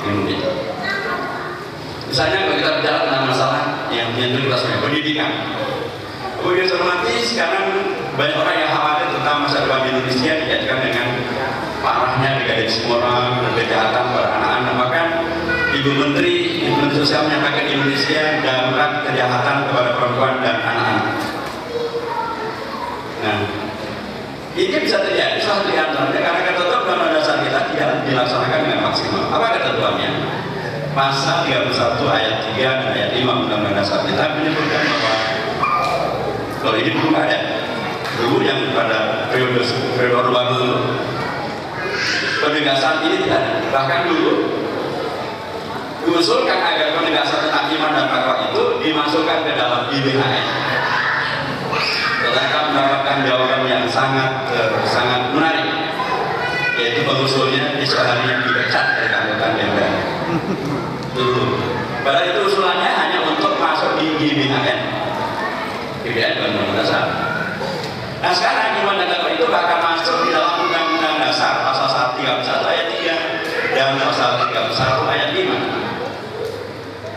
Indonesia. Misalnya kalau kita bicara tentang masalah yang menyentuh kita semua, pendidikan. Kemudian hormati sekarang banyak orang yang khawatir tentang masa depan Indonesia dikaitkan dengan parahnya degradasi moral dan kejahatan pada anak-anak. Bahkan Ibu Menteri Sosial menyampaikan Indonesia darurat kejahatan kepada perempuan dan anak-anak. Nah, ini bisa terjadi salah satu antaranya karena ketentuan Undang-Undang Dasar kita tidak dilaksanakan dengan maksimal. Apa ketentuannya? Pasal 31 ayat 3 dan ayat 5 Undang-Undang Dasar kita menyebutkan bahwa kalau ini belum ada. Dulu yang pada periode Orde Baru dulu penegasan ini tidak ada. Bahkan dulu diusulkan agar penegasan tentang iman dan takwa itu dimasukkan ke dalam IBHN. Kita mendapatkan jawaban yang sangat menarik, yaitu pengusulnya istilahnya dipecat dari anggota DPR. Dulu, padahal itu usulannya hanya untuk masuk di GBHN, Undang-Undang Dasar. Nah sekarang iman dan takwa itu bahkan masuk di dalam Undang-Undang Dasar pasal 31 ayat 3 dan pasal 31 ayat 5.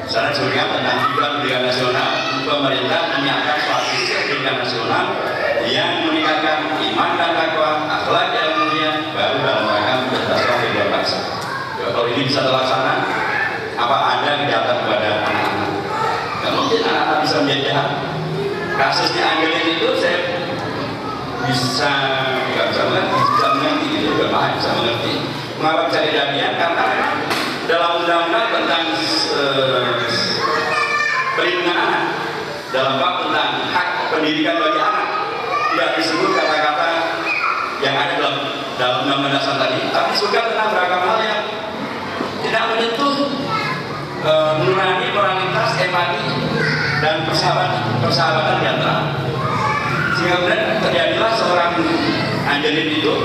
Misalnya juga tentang tujuan pendidikan nasional, pemerintah menyiapkan suatu sistem pendidikan nasional yang meningkatkan iman dan takwa, akhlak yang mulia, baru dalam rangka mencerdaskan kehidupan bangsa. Kalau ini bisa terlaksana, apa ada kejahatan kepada anak-anak? Tidak mungkin anak-anak bisa menjadi jahat. Kasusnya Angelin itu saya nggak bisa mengerti gitu, berpaham bisa mengerti. Mengapa bisa kejadian? Karena dalam undang-undang tentang perlindungan anak, dalam bab tentang hak pendidikan bagi anak, tidak disebut kata-kata yang ada dalam undang-undang dasar tadi, tapi disebutkan tentang beragam hal yang tidak menyentuh nurani, moralitas, empati, dan persahabatan di antara. Sehingga kemudian terjadilah seorang Angelin itu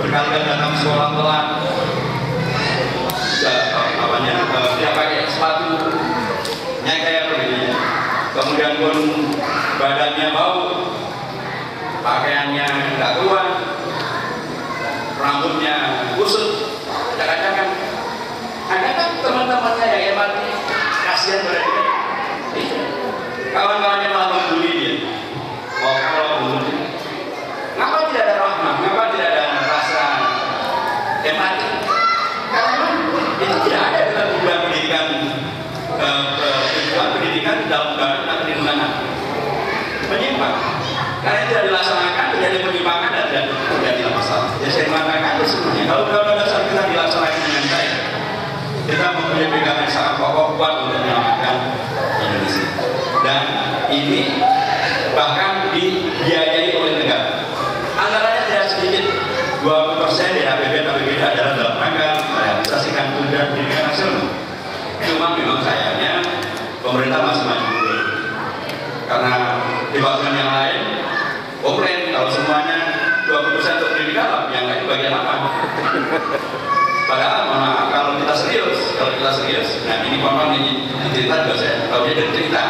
berkali-kali datang sekolah telat, tidak pakai sepatu, kayak begini. Kemudian pun badannya bau, pakaiannya nggak keluar, rambutnya kusut, jangan-jangan. Ada kan teman-temannya yang empati, kasihan pada dia. Kawan-kawannya malah membuli dia. Kalau membuli, ngapa tidak ada rahmat? Ngapa tidak ada rasa empati? Karena itu tidak ada dalam program pendidikan dalam undang-undang perlindungan menyimpang. Karena tidak dilaksanakan terjadi penyimpangan dan terjadi masalah. Jadi saya mengatakan itu sebenarnya kalau undang-undang dasar kita dilaksanakan dengan baik, kita mempunyai pegangan yang sangat kokoh kuat untuk menyelamatkan Indonesia. Dan ini bahkan dibiayai oleh negara. Anggarannya tidak sedikit, 20% dari APBD adalah dalam rangka merealisasikan program pendidikan nasional. Cuma memang sayangnya pemerintah masih maju karena di bagian yang lain komplain kalau semuanya 20% untuk pendidikan, yang lain bagian apa? Padahal kalau kita serius, nah ini konon ini cerita juga saya tahu dia dari cerita.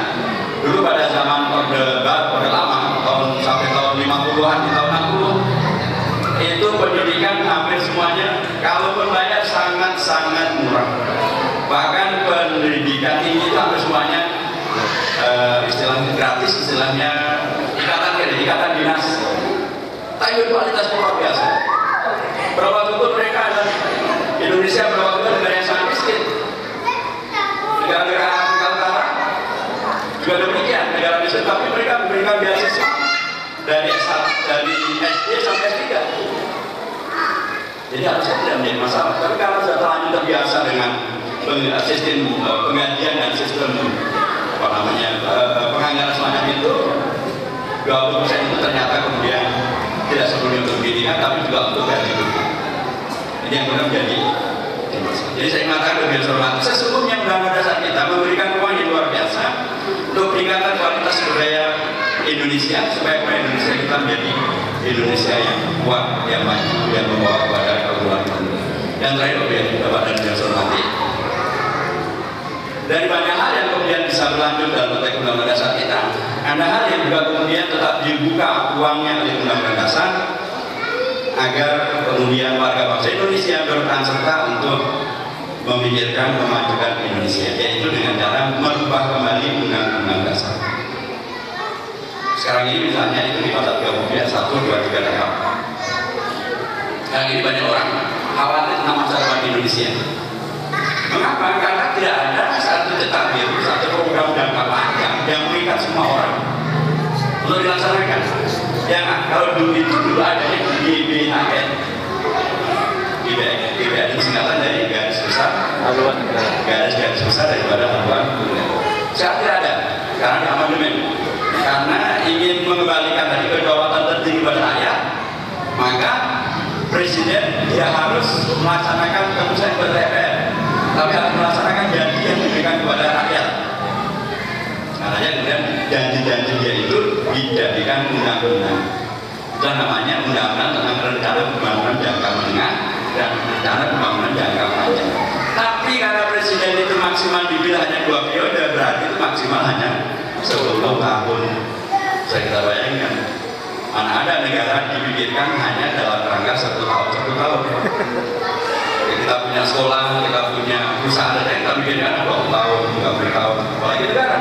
Dulu pada zaman orde lama, sampai tahun 50-an, di tahun 60 itu pendidikan hampir semuanya kalaupun bayar sangat murah. Bahkan pendidikan tinggi itu hampir semuanya istilahnya gratis, istilahnya ikatan dinas. Tapi kualitas luar biasa. Berapa itu mereka ada Indonesia, berapa itu negara yang sangat miskin. Negara-negara Afrika Utara juga demikian, negara miskin, tapi mereka memberikan beasiswa dari SD sampai S3. Jadi harusnya tidak menjadi masalah. Tapi kalau sudah terlanjur terbiasa dengan sistem penggajian dan sistem penganggaran semacam itu, 20% itu ternyata kemudian tidak sepenuhnya untuk pendidikan, tapi juga untuk gaji hidup. Ini yang benar menjadi masalah. Jadi saya mengatakan lebih hormat. Sesungguhnya undang-undang dasar kita memberikan ruang yang luar biasa untuk meningkatkan kualitas budaya Indonesia supaya Indonesia kita menjadi Indonesia yang kuat, yang maju, yang membawa kepada kerukunan. Yang terakhir Bapak dan Ibu hormati, dari banyak hal yang kemudian bisa berlanjut dalam konteks undang-undang dasar kita, ada hal yang juga kemudian tetap dibuka ruangnya oleh undang-undang dasar agar kemudian warga bangsa Indonesia berperan serta untuk memikirkan memajukan Indonesia, yaitu dengan cara merubah kembali undang-undang dasar. Sekarang ini misalnya itu di pasal 30 ya 1, 2, 3 dan 4. Sekarang ini banyak orang khawatir tentang masa depan Indonesia. Mengapa? Karena tidak ada satu cetabil, satu program jangka panjang yang mengikat semua orang untuk dilaksanakan. Ya, kalau dulu adanya GBHN. GBHN itu singkatan dari garis besar haluan negara. Garis besar daripada haluan negara. Sekarang tidak ada, karena di amandemen. Karena ingin mengembalikan tadi kedaulatan tertinggi pada rakyat, maka presiden tidak harus melaksanakan keputusan kepada DPR, tapi harus melaksanakan janji yang diberikan kepada rakyat. Makanya kemudian janji-janji dia itu dijadikan undang-undang. Itu namanya undang-undang tentang rencana pembangunan jangka menengah dan rencana pembangunan jangka panjang. Tapi karena presiden itu maksimal dibilang hanya 2 periode, berarti itu maksimal hanya 10 tahun. Saya kita bayangkan, mana ada negara dipikirkan hanya dalam rangka 1 tahun. Kita punya sekolah, kita punya perusahaan, dan kita pikirkan 20 tahun, 30 tahun, apalagi negara.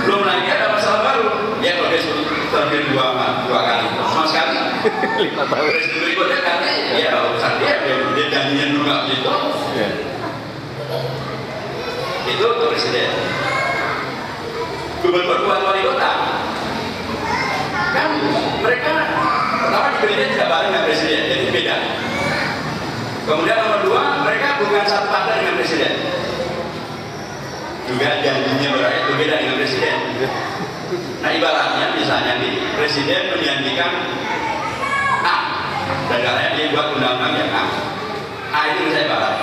Belum lagi ada masalah baru, ya kalau dia terpilih dua kali, sama sekali 5 tahun. Presiden berikutnya kali, ya urusan dia janjinya dulu nggak begitu. Itu untuk presiden. Gubernur buat wali kota, kan mereka pertama dipilihnya tidak bareng dengan presiden, jadi beda. Kemudian nomor 2, mereka bukan satu partai dengan presiden. Juga janjinya berakhir berbeda dengan presiden. Nah ibaratnya misalnya nih, presiden menjanjikan A, dan karena dia buat undang-undang yang A itu misalnya barat.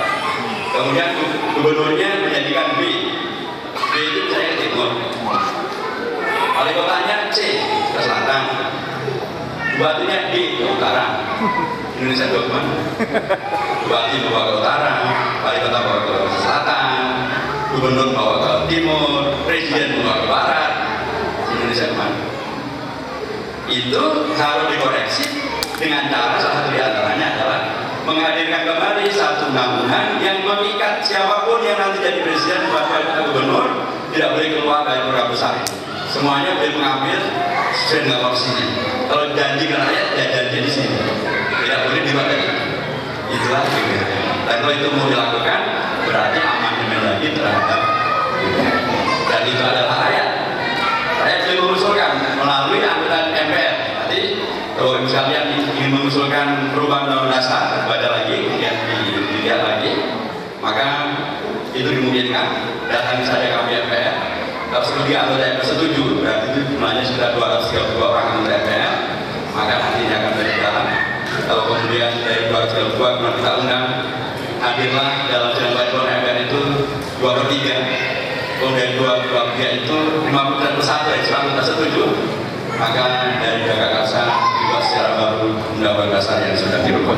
Kemudian gubernurnya menjanjikan B itu misalnya ke timur. Wali kotanya C ke selatan. Bupatinya D ke utara. Indonesia dua kemana? Bupati bawa ke utara, wali kota bawa ke selatan, gubernur bawa ke timur, presiden bawa ke barat. Indonesia kemana? Itu harus dikoreksi dengan cara salah satu diantaranya adalah menghadirkan kembali satu undang-undang yang mengikat siapapun yang nanti jadi presiden, bupati atau gubernur tidak boleh keluar dari program besar. Semuanya boleh mengambil sesuai dengan porsinya. Kalau janji ke rakyat, ya janji di sini. Tidak boleh dibuat lagi. Itulah GBHN. Dan kalau itu mau dilakukan, berarti amandemen lagi terhadap GBHN. Dan itu adalah rakyat. Rakyat boleh mengusulkan melalui anggota MPR. Nanti kalau misalnya ingin mengusulkan perubahan undang-undang dasar, baca lagi, kemudian dilihat lagi, maka itu dimungkinkan. Datang saja kami MPR. Kalau sebagai anggota MPR setuju, berarti itu jumlahnya sudah 232 orang anggota MPR, maka nantinya akan berjalan. Kalau kemudian dari 232 kemudian kita undang, hadirlah dalam sidang paripurna MPR itu 2/3. Kemudian 2/3 itu 51 yang sudah kita setuju, maka dari Jakarta dibuat secara baru undang-undang dasar yang sudah dirubah.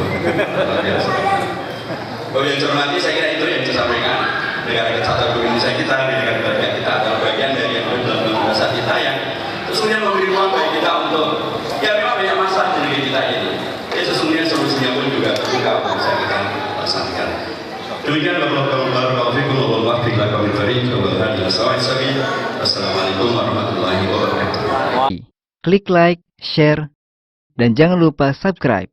Yang cermati, saya kira itu yang saya sampaikan. Negara Kesatuan Indonesia kita, negara kerja kita adalah bagian dari yang undang-undang dasar kita yang sesungguhnya memberi ruang bagi kita untuk, ya memang banyak masalah di negeri kita ini. Ya sesungguhnya solusinya pun juga terbuka untuk bisa kita laksanakan. Demikian Assalamualaikum warahmatullahi wabarakatuh. Klik like, share, dan jangan lupa subscribe.